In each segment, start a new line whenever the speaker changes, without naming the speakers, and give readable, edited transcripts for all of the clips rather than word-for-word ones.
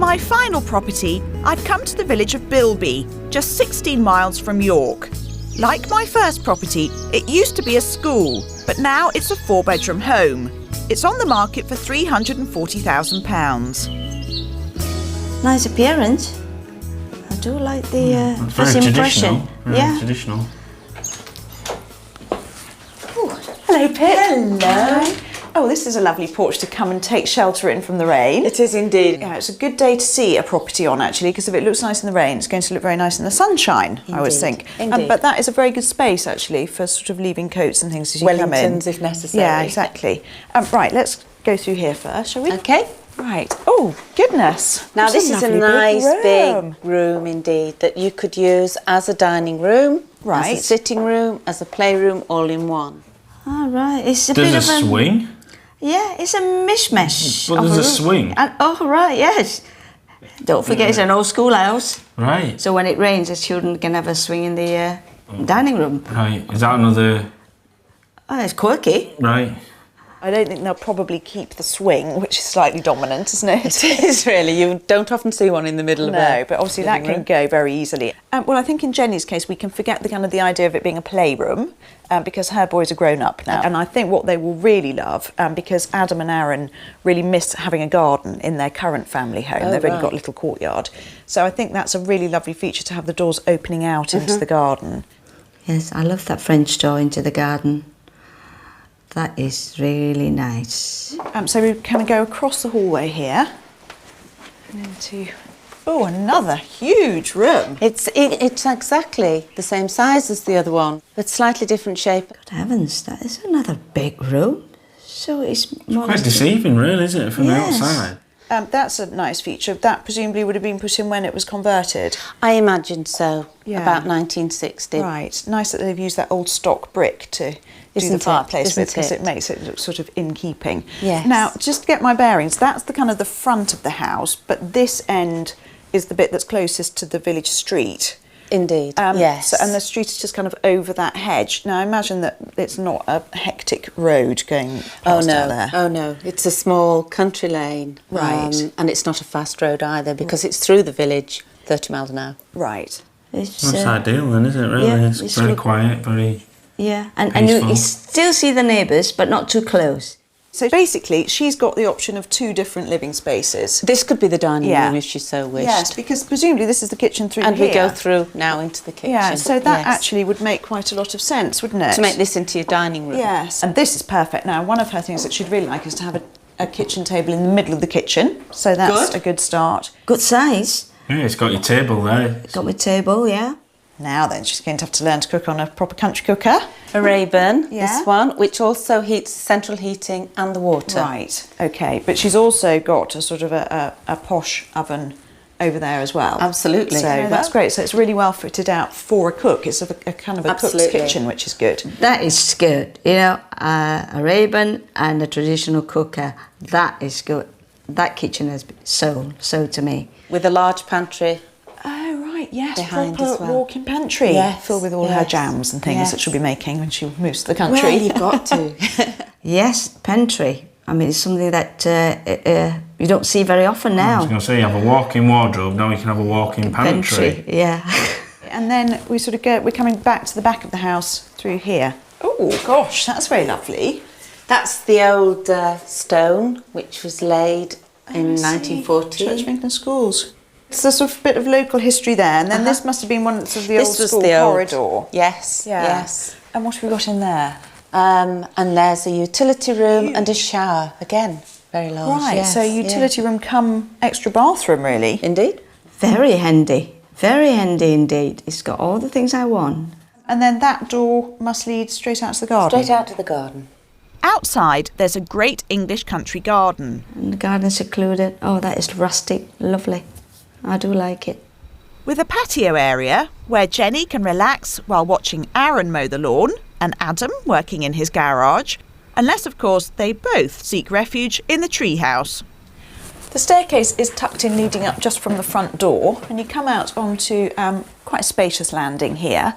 my final property, I'd come to the village of Bilby, just 16 miles from York. Like my first property, it used to be a school, but now it's a 4-bedroom home. It's on the market for £340,000.
Nice appearance. I do like the
Very
first
traditional.
impression.
Very traditional.
Hello, Pip.
Hello.
Oh, this is a lovely porch to come and take shelter in from the rain.
It is indeed.
Yeah, it's a good day to see a property on, actually, because if it looks nice in the rain, it's going to look very nice in the sunshine, I always think.
Indeed.
But that is a very good space, actually, for sort of leaving coats and things as you come in.
Wellingtons, if necessary.
Yeah, exactly. Right, let's go through here first, shall we?
Okay.
Right. Oh, goodness.
Now this is a nice
big
big room indeed that you could use as a dining room,
Right.
as a sitting room, as a playroom, all in one.
All right, it's a
There's
bit
a
of a
swing.
Yeah, it's a mishmash.
But
of
there's a
room.
swing.
And, oh, right, yes. Don't forget, it's an old schoolhouse.
Right.
So when it rains, the children can have a swing in the dining room.
Right. Is that another?
Oh, it's quirky.
Right.
I don't think they'll probably keep the swing, which is slightly dominant, isn't it?
It is really. You don't often see one in the middle of
No, but obviously that
living
can
room.
go very easily. Well, I think in Jenny's case, we can forget the idea of it being a playroom because her boys are grown up now. And I think what they will really love, because Adam and Aaron really miss having a garden in their current family home.
Oh,
They've only
right.
got a little courtyard. So I think that's a really lovely feature to have the doors opening out into the garden.
Yes, I love that French door into the garden. That is really nice.
So we kind of go across the hallway here and into, oh, another huge room.
It's exactly the same size as the other one, but slightly different shape.
Good heavens, that is another big room. So it's more
Quite deceiving, really, isn't it, from
Yes.
the outside?
That's a nice feature. That presumably would have been put in when it was converted.
I imagine so.
Yeah.
About 1960.
Right. Nice that they've used that old stock brick to do
Isn't
the
it?
fireplace with,
Isn't
because
it?
it makes it look sort of in keeping.
Yes.
Now, just to get my bearings, that's the kind of the front of the house, but this end is the bit that's closest to the village street.
Indeed. Yes.
So, and the street is just kind of over that hedge. Now, I imagine that it's not a hectic road going past out there.
Oh no, it's a small country lane.
Right.
And it's not a fast road either because it's through the village, 30 miles an hour.
Right.
It's,
That's ideal, then, isn't it? Really,
yeah,
it's
it's
very
look-
quiet, very.
yeah, and you
Peaceful.
still see the neighbours, but not too close.
So basically, she's got the option of 2 different living spaces.
This could be the dining
Yeah.
room if she so wished.
Yes, because presumably this is the kitchen through
And
here.
we go through now into the kitchen.
Yeah, so that
Yes.
actually would make quite a lot of sense, wouldn't it?
To make this into your dining room.
Yes, and this is perfect. Now, one of her things that she'd really like is to have a kitchen table in the middle of the kitchen. So that's
Good.
a good start.
Good size.
Yeah, it's got your table there.
Got my table, yeah.
Now then, she's going to have to learn to cook on a proper country cooker.
A Rayburn,
Yeah.
this one, which also heats central heating and the water.
Right, okay. But she's also got a sort of a posh oven over there as well.
Absolutely.
So
Yeah.
that's great. So it's really well fitted out for a cook. It's a kind of a
Absolutely.
cook's kitchen, which is good.
That is good. You know, a Rayburn and a traditional cooker, that is good. That kitchen has been sold to me.
With a large pantry.
Oh, right, yes,
Behind
proper
as well.
walk-in pantry.
Yes,
Filled with all her
yes,
jams and things
yes.
that she'll be making when she moves to the country.
Well, you've got to.
Yes, pantry. I mean, it's something that you don't see very often
I was
now.
going to say, you have a walk-in wardrobe, now you can have a walk-in pantry.
Yeah.
And then we sort of we're coming back to the back of the house through here. Oh, gosh, that's very lovely.
That's the old stone which was laid in
I see.
1940.
Church of England Schools. It's a sort of bit of local history there. And then this must have been one of the old
This was
school
the old
corridor.
Yes,
Yeah.
yes.
And what have we got in there?
And there's a utility room and a shower. Again, very large.
Right,
yes,
so utility room come extra bathroom, really.
yeah. Indeed.
Very handy. Very handy indeed. It's got all the things I want.
And then that door must lead straight out to the garden.
Straight out to the garden.
Outside, there's a great English country garden.
And the garden secluded. Oh, that is rustic. Lovely. I do like it.
With a patio area where Jenny can relax while watching Aaron mow the lawn and Adam working in his garage, unless, of course, they both seek refuge in the treehouse. The staircase is tucked in leading up just from the front door, and you come out onto quite a spacious landing here.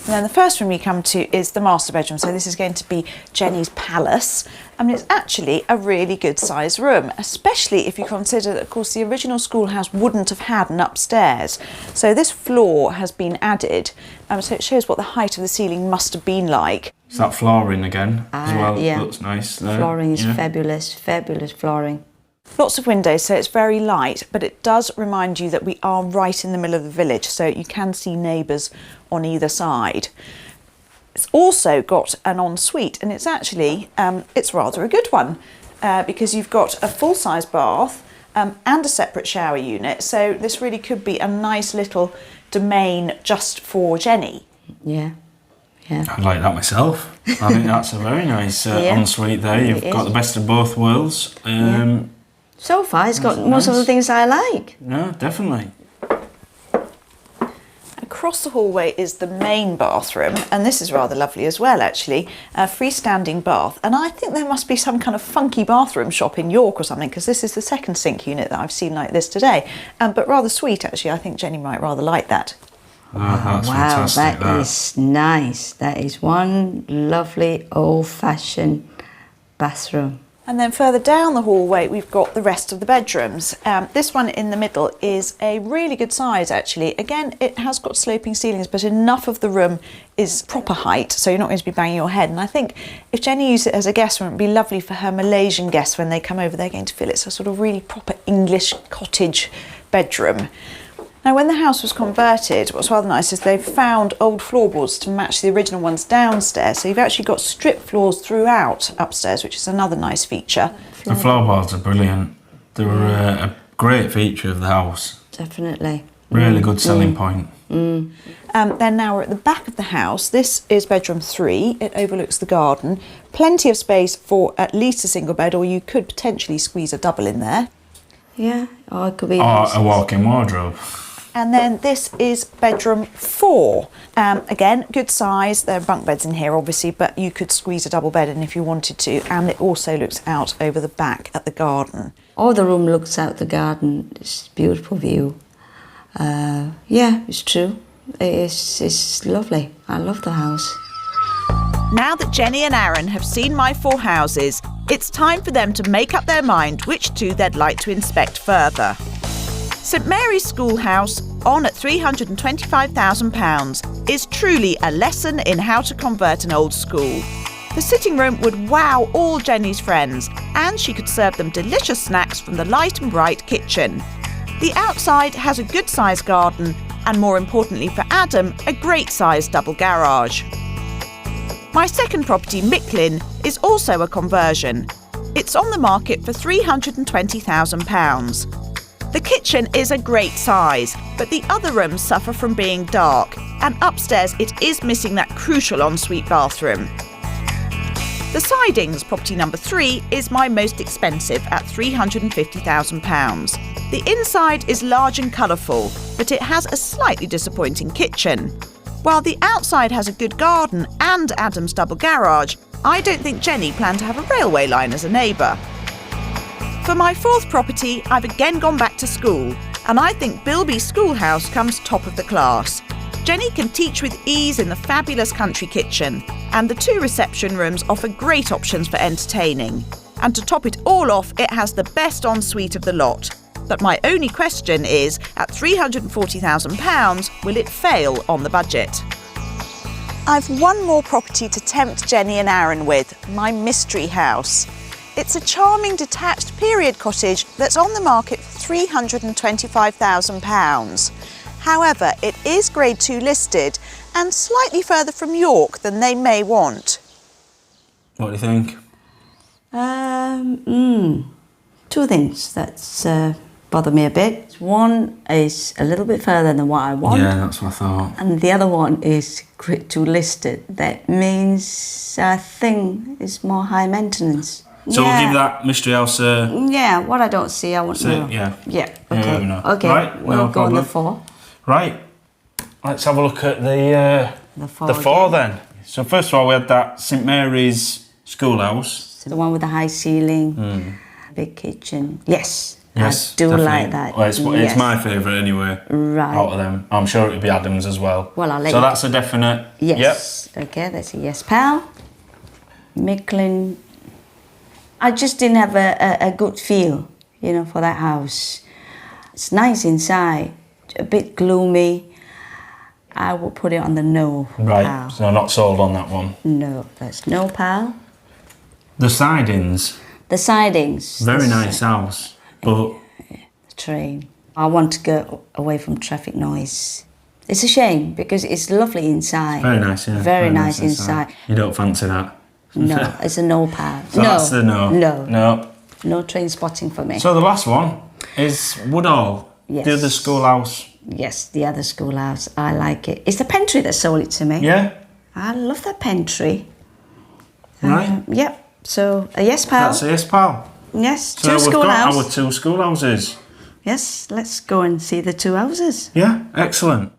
And then the first room you come to is the master bedroom. So this is going to be Jenny's palace. I mean, it's actually a really good sized room, especially if you consider that, of course, the original schoolhouse wouldn't have had an upstairs. So this floor has been added. So it shows what the height of the ceiling must have been like.
Is that flooring again as well?
Yeah.
Looks nice there.
Flooring is fabulous, fabulous flooring.
Lots of windows, so it's very light, but it does remind you that we are right in the middle of the village, so you can see neighbours on either side. It's also got an ensuite, and it's actually, it's rather a good one, because you've got a full-size bath and a separate shower unit, so this really could be a nice little domain just for Jenny.
Yeah. Yeah.
I like that myself. I think that's a very nice ensuite there. You've got the best of both worlds.
So far, it's got most of the things I like.
No, definitely.
Across the hallway is the main bathroom, and this is rather lovely as well, actually. A freestanding bath, and I think there must be some kind of funky bathroom shop in York or something, because this is the second sink unit that I've seen like this today. But rather sweet, actually. I think Jenny might rather like that.
Oh, that's
Wow,
fantastic.
that is nice. That is one lovely old-fashioned bathroom.
And then further down the hallway, we've got the rest of the bedrooms. This one in the middle is a really good size, actually. Again, it has got sloping ceilings, but enough of the room is proper height, so you're not going to be banging your head. And I think if Jenny used it as a guest room, it'd be lovely for her Malaysian guests when they come over. They're going to feel it's a sort of really proper English cottage bedroom. Now, when the house was converted, what's rather nice is they've found old floorboards to match the original ones downstairs. So you've actually got strip floors throughout upstairs, which is another nice feature.
The floorboards are brilliant. They were a great feature of the house.
Definitely.
Really good selling point.
Then now we're at the back of the house. This is bedroom 3. It overlooks the garden. Plenty of space for at least a single bed, or you could potentially squeeze a double in there.
Yeah, or it could be...
Or a walk-in wardrobe.
And then this is bedroom 4. Again, good size. There are bunk beds in here, obviously, but you could squeeze a double bed in if you wanted to. And it also looks out over the back at the garden.
Oh, the room looks out the garden. It's a beautiful view. Yeah, it's true. It's lovely. I love the house.
Now that Jenny and Aaron have seen my 4 houses, it's time for them to make up their mind which 2 they'd like to inspect further. St Mary's Schoolhouse, on at £325,000, is truly a lesson in how to convert an old school. The sitting room would wow all Jenny's friends, and she could serve them delicious snacks from the light and bright kitchen. The outside has a good-sized garden, and more importantly for Adam, a great-sized double garage. My second property, Micklin, is also a conversion. It's on the market for £320,000. The kitchen is a great size, but the other rooms suffer from being dark, and upstairs it is missing that crucial ensuite bathroom. The Sidings, property number 3, is my most expensive at £350,000. The inside is large and colourful, but it has a slightly disappointing kitchen. While the outside has a good garden and Adam's double garage, I don't think Jenny planned to have a railway line as a neighbour. For my 4th property, I've again gone back to school, and I think Bilby Schoolhouse comes top of the class. Jenny can teach with ease in the fabulous country kitchen, and the 2 reception rooms offer great options for entertaining. And to top it all off, it has the best ensuite of the lot. But my only question is, at £340,000, will it fail on the budget? I've one more property to tempt Jenny and Aaron with, my mystery house. It's a charming detached period cottage that's on the market for £325,000. However, it is Grade 2 listed and slightly further from York than they may want.
What do you think?
2 things that bother me a bit. One is a little bit further than what I want.
Yeah, that's what I thought.
And the other one is Grade 2 listed. That means I think it's more high maintenance.
So we'll give that mystery house a...
Yeah, what I don't see, I want to know.
Yeah.
Yeah,
Yeah,
okay.
we know.
Okay,
Right,
we'll
no
go on the
problem.
4.
Right, let's have a look at the
4
4
again.
then. So first of all, we had that St Mary's Schoolhouse.
So the one with the high ceiling, big kitchen. Yes,
Yes,
I do
definitely.
like that.
Well, it's
Yes.
my favourite anyway.
Right.
Out of them, I'm sure it'd be Adam's as well.
Well, I'll let
so
you-
that's a definite.
Yes. Okay, that's a yes, pal. Micklin. I just didn't have a good feel, you know, for that house. It's nice inside, a bit gloomy. I would put it on the no,
Yep. Right.
pal.
So not sold on that one.
No, that's no, pal.
The sidings.
The sidings.
Very
the
nice house, but
train. I want to go away from traffic noise. It's a shame because it's lovely inside.
very nice. Yeah.
Very nice inside.
You don't fancy that?
No, it's a no, pal.
So
no.
that's the no.
No.
No.
No train spotting for me.
So the last one is Woodall.
Yes.
The other schoolhouse.
Yes, the other schoolhouse. I like it. It's the Pentry that sold it to me.
Yeah.
I love that Pentry.
Right.
Yep. So a yes, pal.
That's a yes, pal.
Yes.
So
Two
we've got
schoolhouse.
our 2 schoolhouses.
Yes. Let's go and see the 2 houses.
Yeah. Excellent.